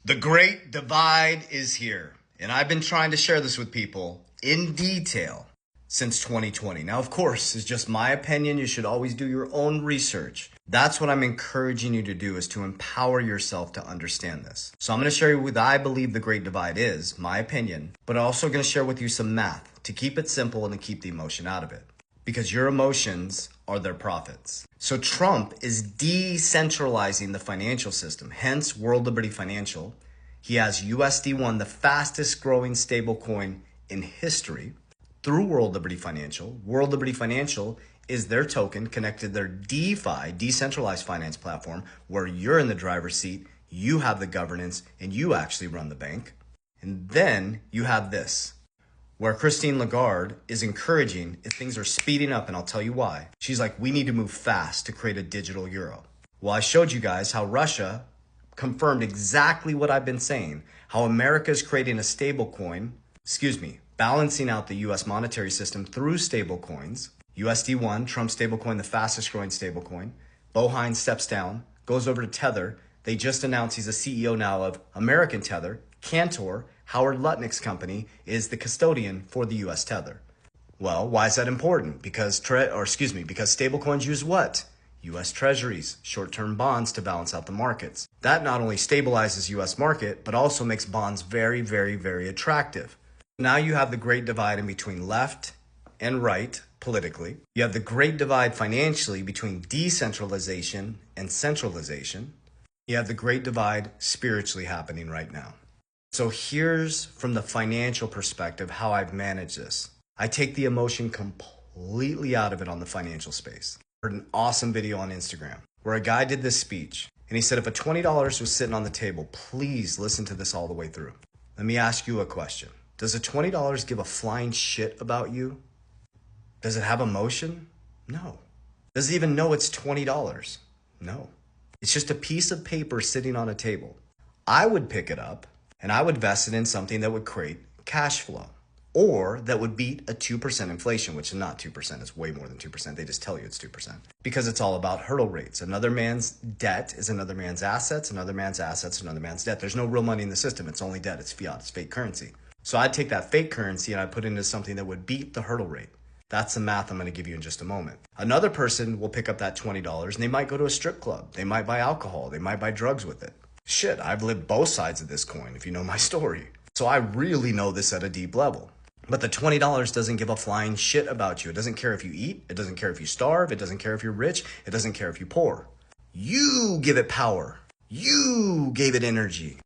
The Great Divide is here, and I've been trying to share this with people in detail since 2020. Now, of course, it's just my opinion. You should always do your own research. That's what I'm encouraging you to do, is to empower yourself to understand this. So I'm going to share what I believe the Great Divide is, my opinion, but I'm also going to share with you some math to keep it simple and to keep the emotion out of it, because your emotions are their profits. So Trump is decentralizing the financial system, hence World Liberty Financial. He has USD1, the fastest growing stablecoin in history, through World Liberty Financial. World Liberty Financial is their token connected to their DeFi, decentralized finance platform, where you're in the driver's seat, you have the governance, and you actually run the bank. And then you have this, where Christine Lagarde is encouraging, if things are speeding up, and I'll tell you why. She's like, we need to move fast to create a digital euro. Well, I showed you guys how Russia confirmed exactly what I've been saying, how America is creating a stable coin, balancing out the US monetary system through stable coins. USD1, Trump stablecoin, the fastest growing stablecoin. Bo Hines steps down, goes over to Tether. They just announced he's a CEO now of American Tether. Cantor, Howard Lutnick's company, is the custodian for the US Tether. Well, why is that important? Because stablecoins use what? US Treasuries, short-term bonds to balance out the markets. That not only stabilizes US market, but also makes bonds very, very, very attractive. Now you have the great divide in between left and right politically. You have the great divide financially between decentralization and centralization. You have the great divide spiritually happening right now. So here's, from the financial perspective, how I've managed this. I take the emotion completely out of it on the financial space. I heard an awesome video on Instagram where a guy did this speech, and he said, if a $20 was sitting on the table, please listen to this all the way through. Let me ask you a question. Does a $20 give a flying shit about you? Does it have emotion? No. Does it even know it's $20? No. It's just a piece of paper sitting on a table. I would pick it up and I would invest it in something that would create cash flow, or that would beat a 2% inflation, which is not 2%, it's way more than 2%. They just tell you it's 2%, because it's all about hurdle rates. Another man's debt is another man's assets, another man's assets, another man's debt. There's no real money in the system. It's only debt, it's fiat, it's fake currency. So I'd take that fake currency and I'd put it into something that would beat the hurdle rate. That's the math I'm going to give you in just a moment. Another person will pick up that $20 and they might go to a strip club. They might buy alcohol. They might buy drugs with it. Shit, I've lived both sides of this coin, if you know my story. So I really know this at a deep level. But the $20 doesn't give a flying shit about you. It doesn't care if you eat. It doesn't care if you starve. It doesn't care if you're rich. It doesn't care if you're poor. You give it power. You gave it energy.